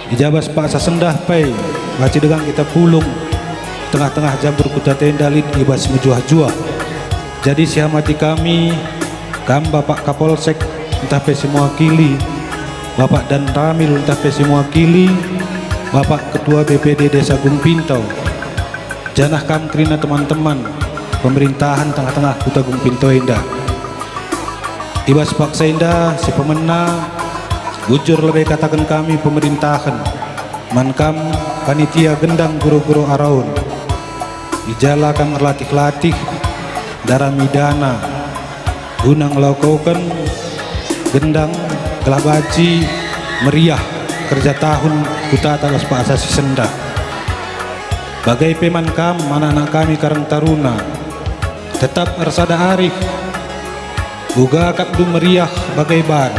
Ijabas pak sasendah pai baci dengan kita pulung tengah-tengah jambur kuta tenda lid ibas mejuah-juah. Jadi sihamati kami Bapak Kapolsek entah pesi mewakili, Bapak Dan Ramil entah pesi mewakili, Bapak Ketua BPD Desa Gung Pintau, janah kam kerina teman-teman pemerintahan tengah-tengah kuta Gung Pintau indah. Ibas paksa indah si pemena bujur lebih katakan kami pemerintahan mankam panitia gendang guru-guru araun ijala kam erlatih-latih darah midana gunang laukokan gendang gelabaci meriah kerja tahun kuta atas pak asasi senda bagai peman kam anak-anak kami Karang Taruna tetap ersada arif buga kapdu meriah bagai ban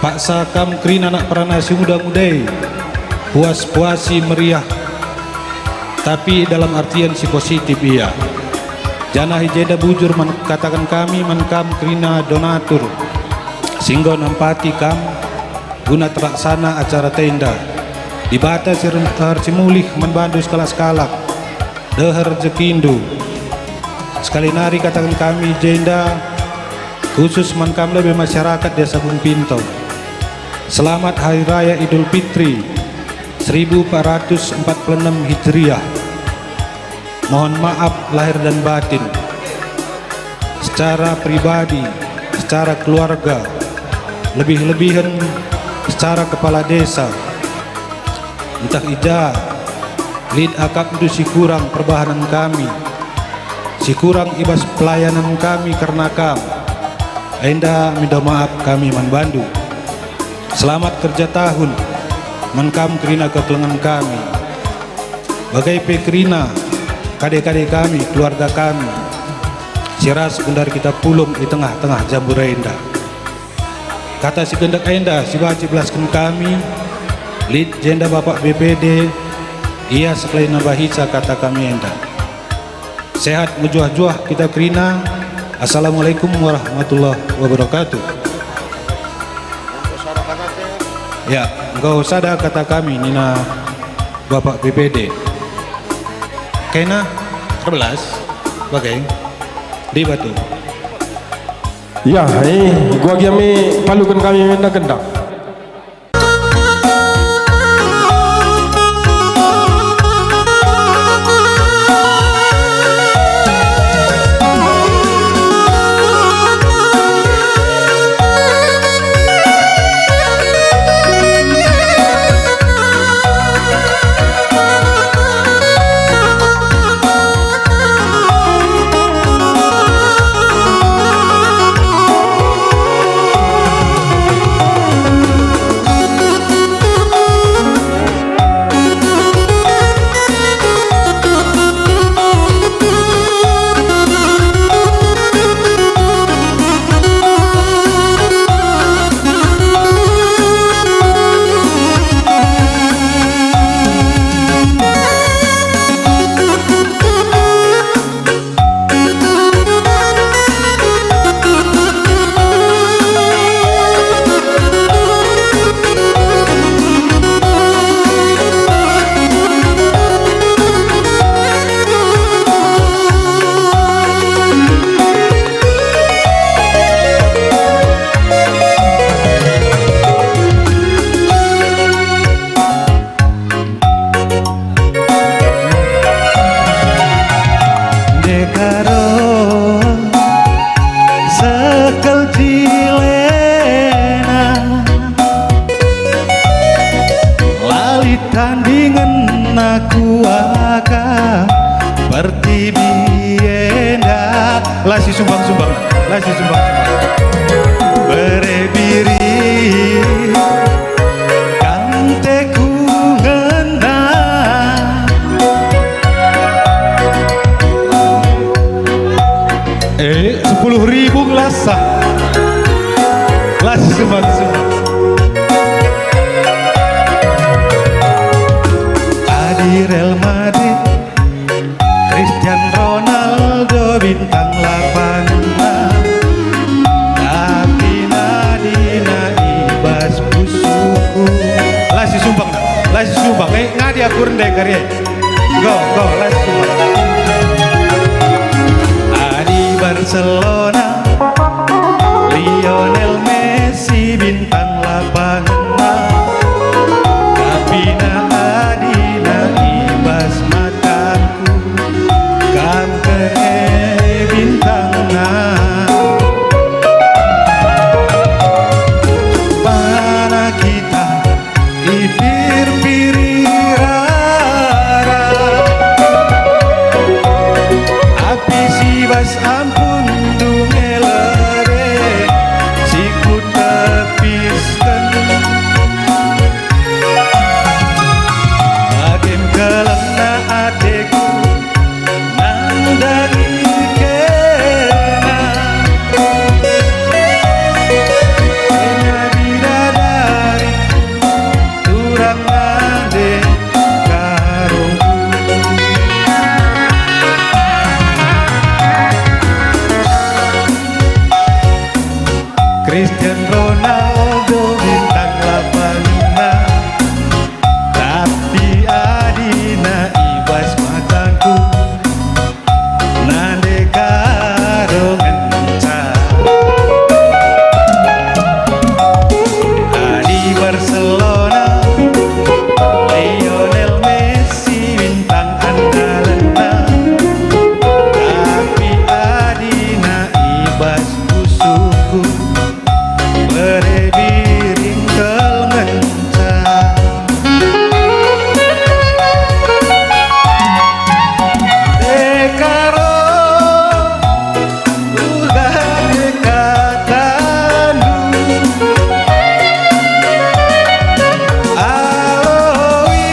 paksa kam krin anak peranasi muda-mudai puas-puasi meriah tapi dalam artian si positif iya janah ijeda bujur katakan kami mankam krina donatur sehingga nampati kam guna terlaksana acara tenda di batas simulih membantu skala-skala deher jekindu sekali nari katakan kami jenda khusus mankam lebih masyarakat Desa Gung Pintau. Selamat Hari Raya Idul Fitri 1446 Hijriah. Mohon maaf lahir dan batin secara pribadi, secara keluarga, lebih-lebihan secara kepala desa. Entah ija lid akap itu si kurang perbahanan kami, si kurang ibas pelayanan kami karena kam enda minta maaf kami manbandu. Selamat kerja tahun mankam kerina kekelengan kami bagai pekerina kadek-kadek kami, keluarga kami siras bundar kita pulung di tengah-tengah jambur enda kata si gendak enda si baci belaskan kami lid jenda Bapak BPD ia sekali nabahisa kata kami enda sehat mujuah-juah kita kerina. Assalamualaikum warahmatullahi wabarakatuh. Ya, enggak usah dah kata kami Nina Bapak BPD. Kena 13 bagai di batu. Ya, gua kami palukan kami minta kendang. Tandingan aku akan bertibienda lasi sumbang berebiri kanteku ngena 10.000 lasah lasi sumbang Real Madrid Cristiano Ronaldo bintang lapangan karya. Go, let's go. Di Barcelona, Lionel Messi bintang lapangan, tapi adina ibas mataku, kan bintang mana kita ipir-piri rara, api si bas ampun dungelere, si ku tepiskan agen kelena adekku nang dari kena enya bidadari turang ade karungku. Cristiano Ronaldo bintang lapangan, tapi adina ibas mataku nande karo ngenca. Di Barcelona, Lionel Messi bintang andalana, tapi adina ibas kusuku berebiring kel ngenca. Dekaro ulah dekatandu, aloi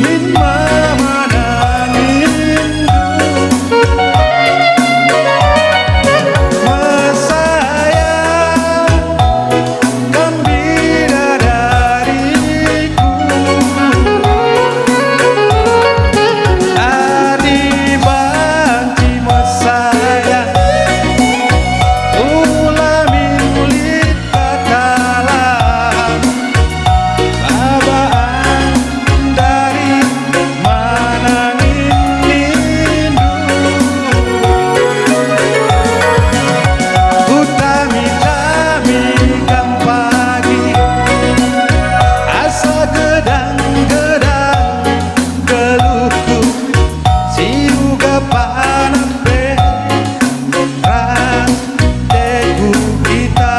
min mamana nindu, masayang kan bidadariku, adi banci masayang ulah minulit katalam, babaan dari mana nindu, utami-tami kam pagi, asa gedang-gedang geluhku, si uga panape ras deku kita.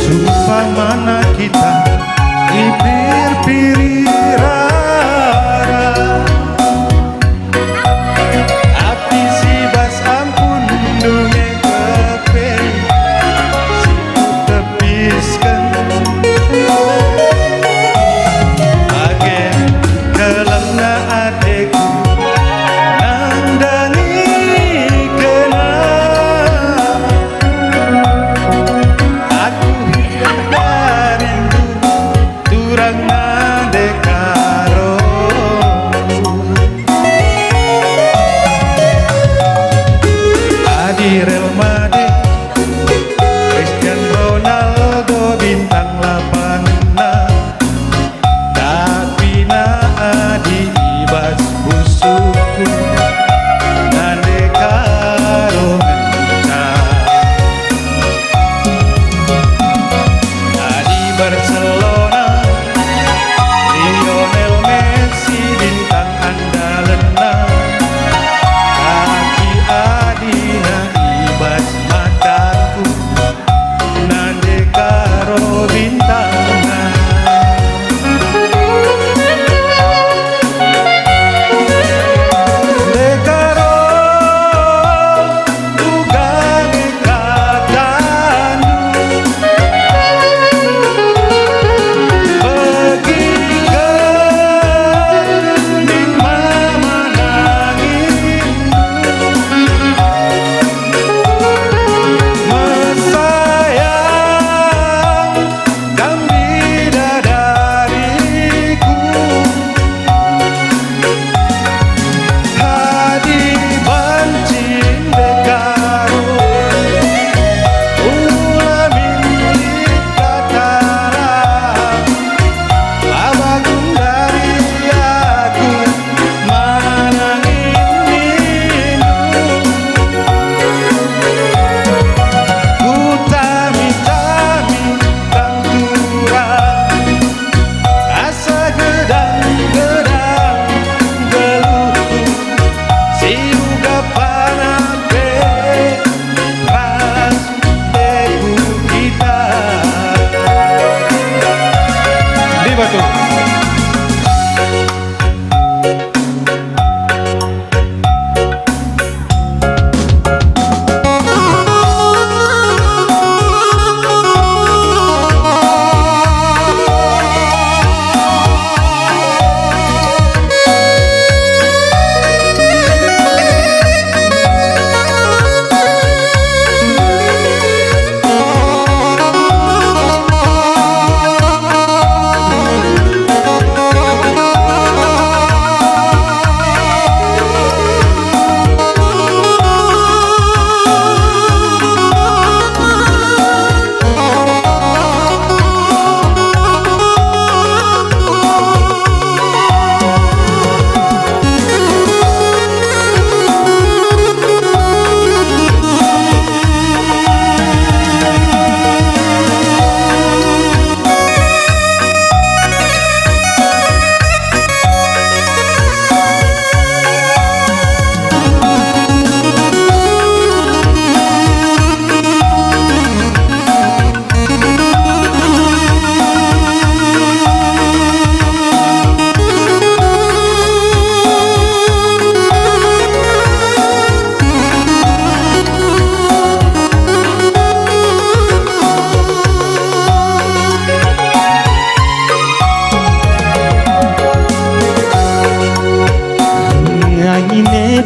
Supamana kita ipir-piri rara, api si bas ampun dunge kepe, si ku tepiskan agen kelena adekku nandangi kena, aku hidup rindu turang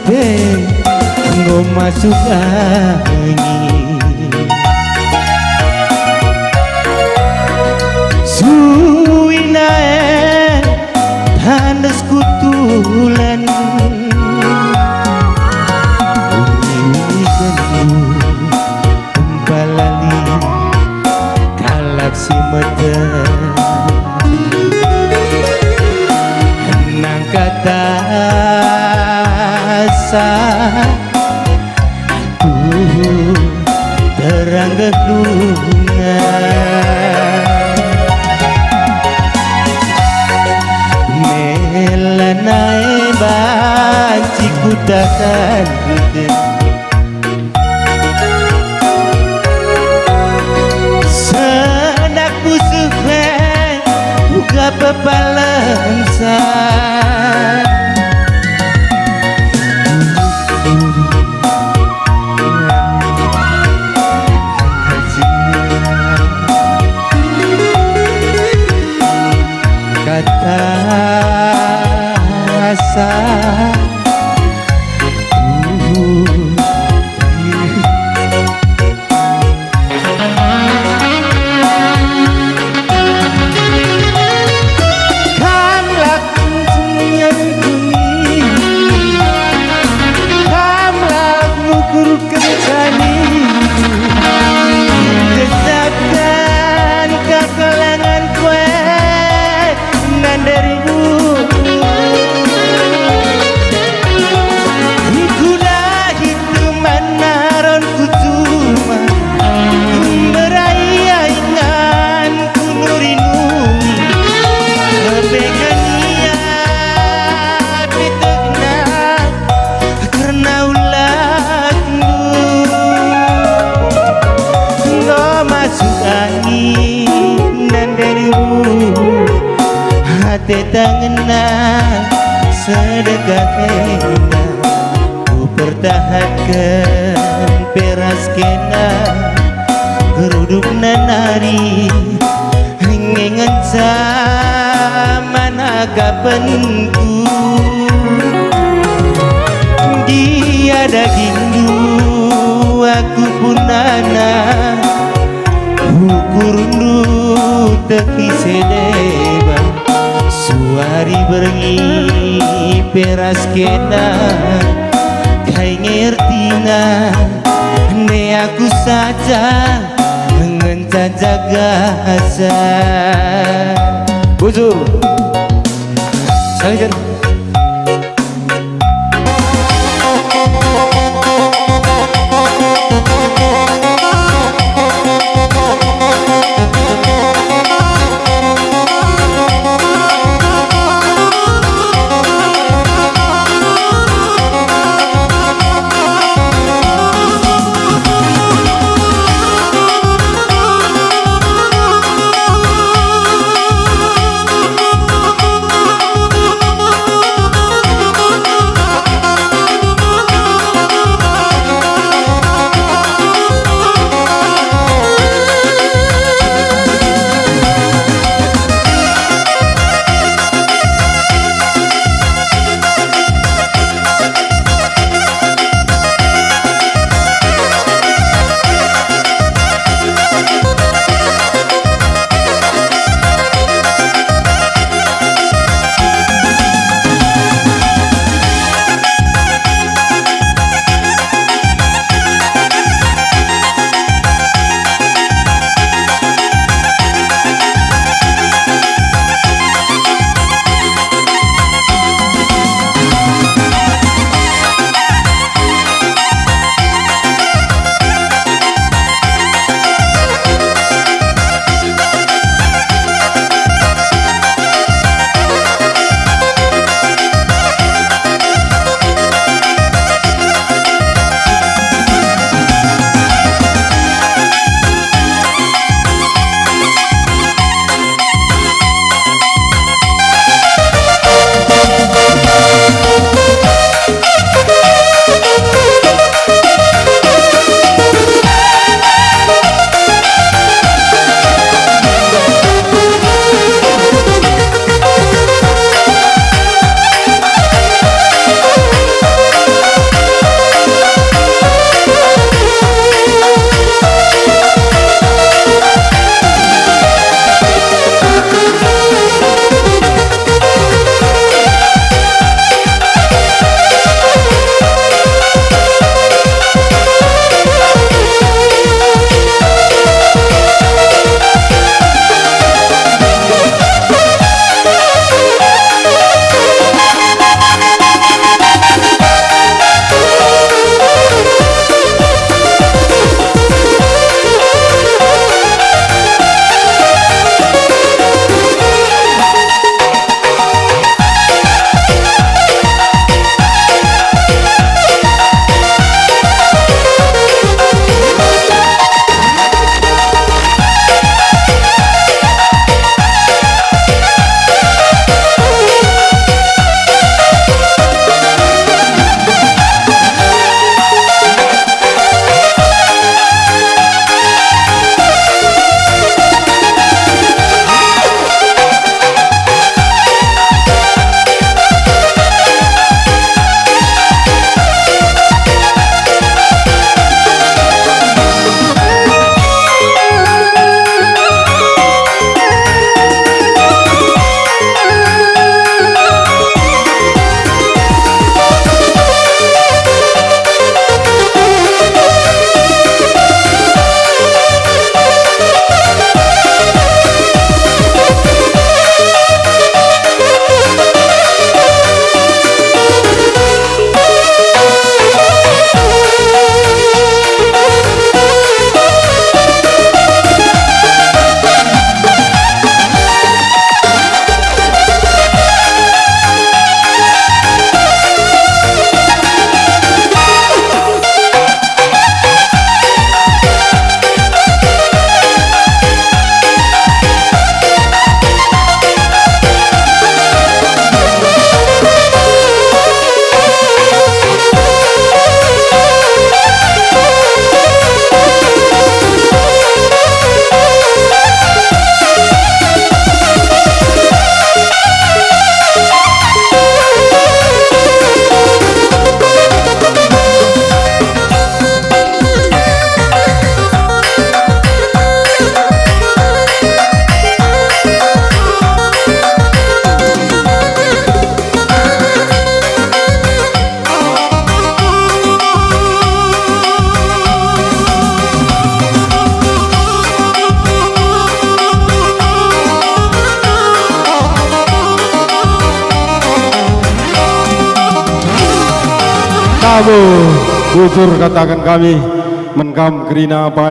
sepe nggo masuk angin suinae tandes kutulan wingi kendu empalali kalak si mata nang kata aku terang gedungan melanai banci ku takkan senak musuhnya buka pepalansan kata rasa kamlah kunjungan kuni kamlah ngukur kencani kesabdan kekalangan kue darimu kuda itu manaron kutuma beraya ingan kunurinu kebegania pitena karena ulahmu no masuk angin dan darimu hati tangena sedekah kena ku pertahankan peras kena geruduk nanari ngengen zaman kapanku dia dagindu aku pun anak ukurundu teki sedeba suari berengi peras kena kai ngertina ne aku saja ngencan jaga asa bujur saljan Prabu, bujur katakan kami menkam kerina